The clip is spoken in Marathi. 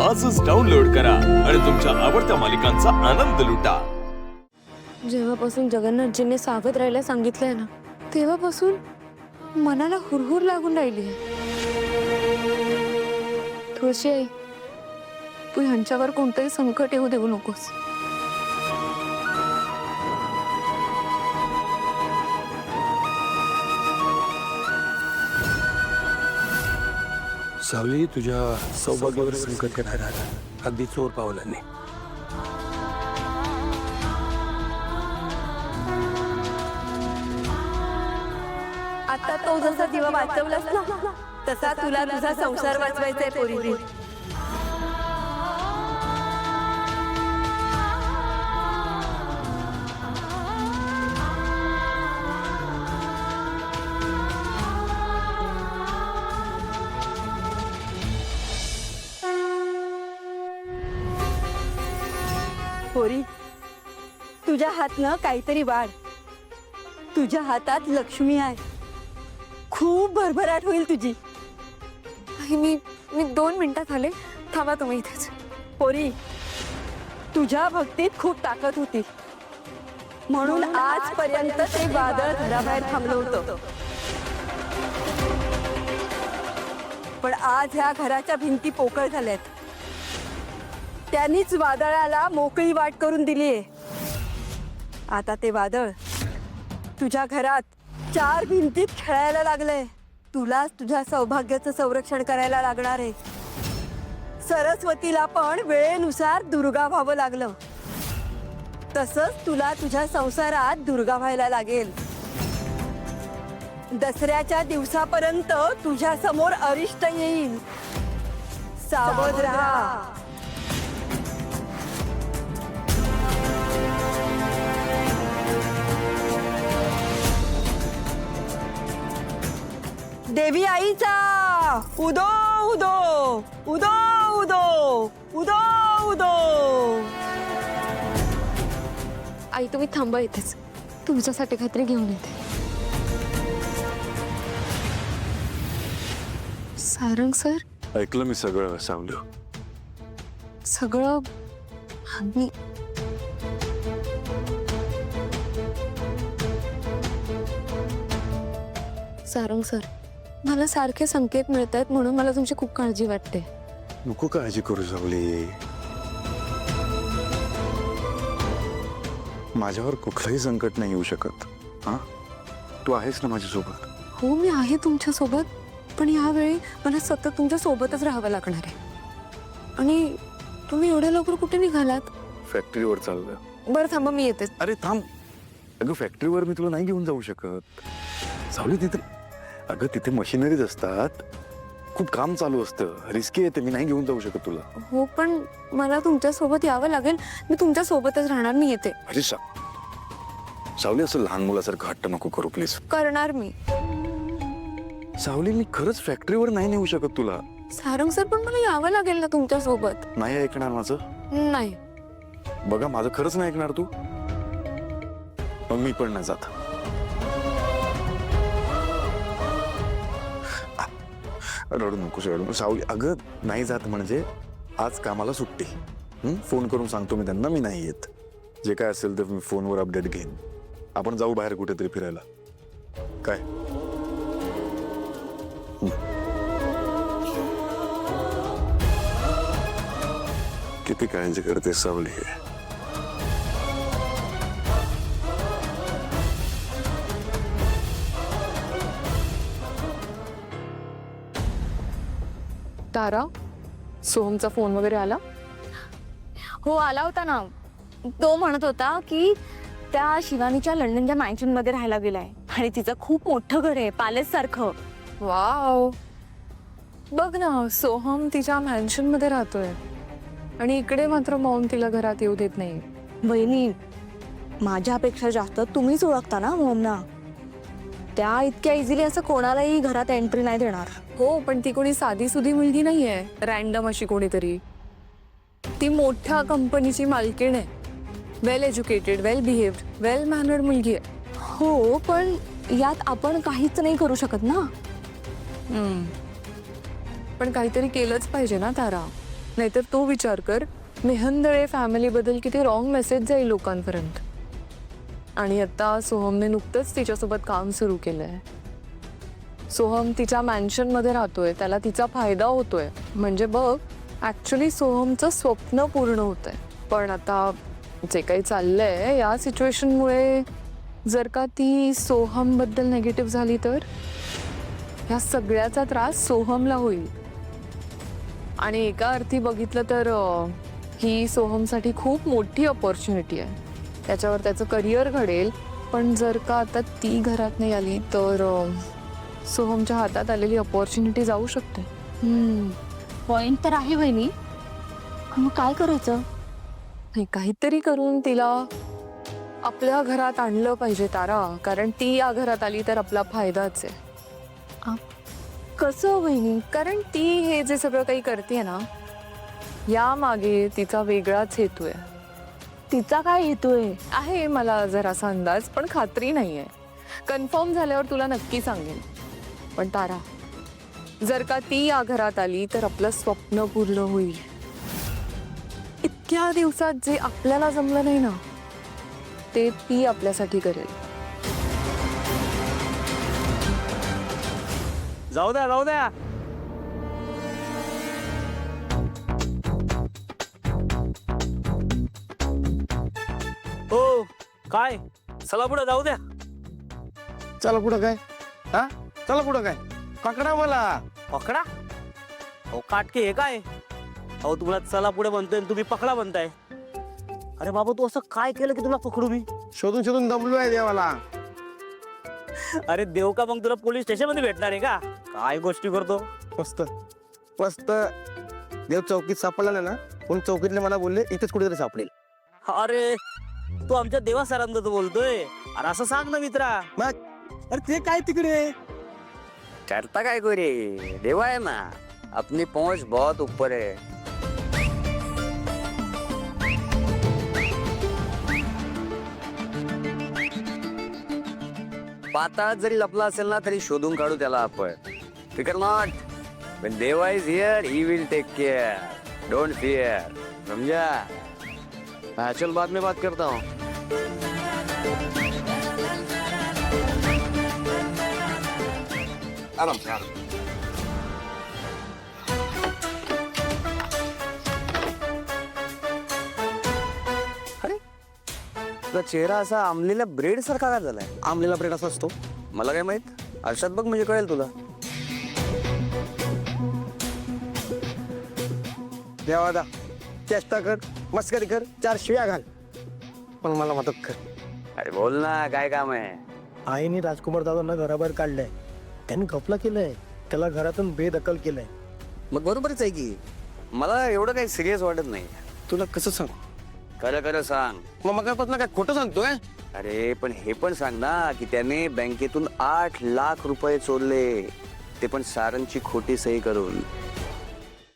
आजच डाउनलोड करा आणि तुमच्या आवडत्या मालिकांचा आनंद लुटा। जेव्हापासून जगन्नाथजींनी सावध राहायला सांगितलंय ना, तेव्हापासून मनाला हुरहुर लागून राहिली आहे। तुळशी आई, तू ह्यांच्यावर कोणतंही संकट येऊ देऊ नकोस। सावली, तुझ्या सौभाग्यावर संकट येणार अगदी चोर पावलांनी। आता तो जसा दिवा वाचवलास ना, तसा तुला तुझा संसार वाचवायचाय पोरी। पोरी, तुझ्या हातनं काहीतरी वाढ। तुझ्या हातात लक्ष्मी आहे, खूप भरभराट होईल तुझी। आई, मी 2 मिनिटात आले, थांबा तुम्ही इथेच। पोरी, तुझ्या भक्तीत खूप ताकद होती, म्हणून आजपर्यंत ते वादळ घराबाहेर थांबलं होतं। पण आज ह्या घराच्या भिंती पोकळ झाल्यात, त्यांनीच वादळाला मोकळी वाट करून दिलीये। आता ते वादळ तुझ्या घरात 4 भिंतीत खेळायला लागलंय। तुलाच तुझ्या सौभाग्याचं संरक्षण करायला लागणार आहे। सरस्वतीला पण वेळेनुसार दुर्गा व्हावं लागलं, तसंच तुला तुझ्या संसारात दुर्गा व्हायला लागेल। दसऱ्याच्या दिवसापर्यंत तुझ्या समोर अरिष्ट येईल, सावध राहा। देवी आईचा उदो उदो उदो उदो उदो उदो। आई, तुम्ही थांबा इथेच, तुमच्यासाठी काहीतरी घेऊन येते। सारंग सर, ऐकलं मी सगळं सावलं। सगळं मी सारंग सर, मला सारखे संकेत मिळत आहेत, म्हणून मला तुमची खूप काळजी वाटते। नको काळजी करू सावली, माझ्यावर कुठलंही संकट नाही येऊ शकत। हा, तू आहेस ना माझ्यासोबत। हो, मी आहे तुमच्या सोबत, पण यावेळी मला सतत तुमच्या सोबतच राहावं लागणार आहे। आणि तुम्ही एवढ्या लवकर कुठे निघालात? फॅक्टरीवर चाललं। बरं थांबा, मी येते। अरे थांब, अगं फॅक्टरीवर मी तुला नाही घेऊन जाऊ शकत सावली। तिथे अगं तिथे मशिनरीज असतात, खूप काम चालू असतं, रिस्की आहे ते, मी नाही घेऊन जाऊ शकत तुला। हो, पण मला तुमच्या सोबत यावं लागेल, मी तुमच्या सोबतच राहणार, मी येते। अरे सावली, असं लहान मुलासारखं हट्ट नको करू प्लीज। करणार मी। सावली, मी खरंच फॅक्टरीवर नाही नेऊ शकत तुला। सारंग सर, पण मला यावं लागेल ना तुमच्या सोबत। नाही ऐकणार माझं? नाही। बघा, माझं खरंच नाही ऐकणार तू, मग मी पण नाही जात। रडू नको रडू सावली। अगं नाही जात म्हणजे आज कामाला सुट्टी। फोन करून सांगतो मी त्यांना मी नाही येत। जे काय असेल ते मी फोनवर अपडेट घेईन। आपण जाऊ बाहेर कुठेतरी फिरायला, काय? किती काळजी करते सावली। तारा, सोहमचा फोन वगैरे आला? हो, आला होता ना। तो म्हणत होता की त्या शिवानीच्या लंडनच्या मॅन्शन मध्ये राहायला गेलाय आणि तिचं खूप मोठं घर आहे, पॅलेस सारखं। वाव, बघ ना, सोहम तिच्या मॅन्शन मध्ये राहतोय आणि इकडे मात्र मॉम तिला घरात येऊ देत नाही। बहिणी, माझ्यापेक्षा जास्त तुम्हीच ओळखता ना मॉमना। त्या इतक्या इझिली असं कोणालाही घरात एंट्री नाही देणार। हो, पण ती कोणी साधी सुधी मुलगी नाहीये, रॅन्डम अशी कोणीतरी। ती मोठ्या कंपनीची मालकीण आहे, वेल एज्युकेटेड, वेल बिहेव्ड, वेल मॅनर्ड मुलगी आहे। हो, पण यात आपण काहीच नाही करू शकत ना। पण काहीतरी केलंच पाहिजे ना तारा। नाहीतर तू विचार कर, मेहंदळे फॅमिलीबद्दल किती रॉंग मेसेज जाईल लोकांपर्यंत. आणि आता सोहमने नुकतंच तिच्यासोबत काम सुरू केलंय. सोहम तिच्या मॅन्शनमध्ये राहतोय, त्याला तिचा फायदा होतोय. म्हणजे बघ, ॲक्च्युली सोहमचं स्वप्न पूर्ण होतंय. पण आता जे काही चाललंय या सिच्युएशनमुळे जर का ती सोहमबद्दल नेगेटिव्ह झाली तर ह्या सगळ्याचा त्रास सोहमला होईल. आणि एका अर्थी बघितलं तर ही सोहमसाठी खूप मोठी अपॉर्च्युनिटी आहे. त्याच्यावर त्याचं करिअर घडेल. पण जर का आता ती घरात नाही आली तर सोहमच्या हातात आलेली अपॉर्च्युनिटी जाऊ शकते. पॉइंट तर आहे वहिनी, मग काय करायचं? नाही, काहीतरी करून तिला आपल्या घरात आणलं पाहिजे तारा. कारण ती या घरात आली तर आपला फायदाच आहे. कसं वहिनी? कारण ती हे जे सगळं काही करते ना, या मागे तिचा वेगळाच हेतू आहे. तिचा काय हेतूय? आहे मला जरासा अंदाज, पण खात्री नाहीये. कन्फर्म झाल्यावर तुला नक्की सांगेन. पण तारा, जर का ती या घरात आली तर आपलं स्वप्न पूर्ण होईल. इतक्या दिवसात जे आपल्याला जमलं नाही ना, ते ती आपल्यासाठी करेल. जाऊ द्या जाऊ द्या. हो काय, चला पुढे जाऊ द्या. चला पुढं काय? हा, चला पुढं काय? पकडा मला. पकडा? अहो काटके हे काय? अहो तुम्हाला चला पुढे म्हणतोय आणि तुम्ही पकडा म्हणताय. अरे बाबा, तू असं काय केलं की तुला पकडू मी? शोधून शोधून दमलो आहे देवाला. अरे देव का मग तुला पोलीस स्टेशन मध्ये भेटणार आहे का? काय गोष्टी करतो. मस्त मस्त. देव चौकीत सापडला नाही ना, पण चौकीतले मला बोलले इथेच कुठेतरी सापडेल. अरे तू आमच्या देवा सरांबद्दल बोलतोय? अरे असं सांग ना मित्रा. मग अरे ते काय तिकडे? डरता काय को रे, देवा है ना, अपनी पहुंच बहुत ऊपर है. पाताळात जरी लपला असेल ना तरी शोधून काढू त्याला आपण. फिकर not. when Deva is here he will take care. Don't fear. समझा? हाँ, चल बाद में बात करता हूँ. आराम से आराम. तुझा चेहरा असा आमलेला ब्रेड सारखा का झालाय? आमलेला ब्रेड असा असतो. मला काय माहित. आरशात बघ म्हणजे कळेल तुला. देवा दा, चेष्टा कर, मस्करी कर, 4 शिव्या घाल, पण मला मदत कर. अरे बोल ना, काय काम आहे? आईने राजकुमार दादांना घराबाहेर काढलंय. त्यांनी घपला केलंय, त्याला घरातून बेदखल केलंय. मग बरोबरच आहे की. मला एवढं काही सिरियस वाटत नाही. तुला कसं सांग? खरं खरं सांग. मग मगापासून काय खोटं सांगतोय? अरे पण हे पण सांग ना की त्याने बँकेतून 8 लाख रुपये चोरले, ते पण सारंगची खोटी सही करून.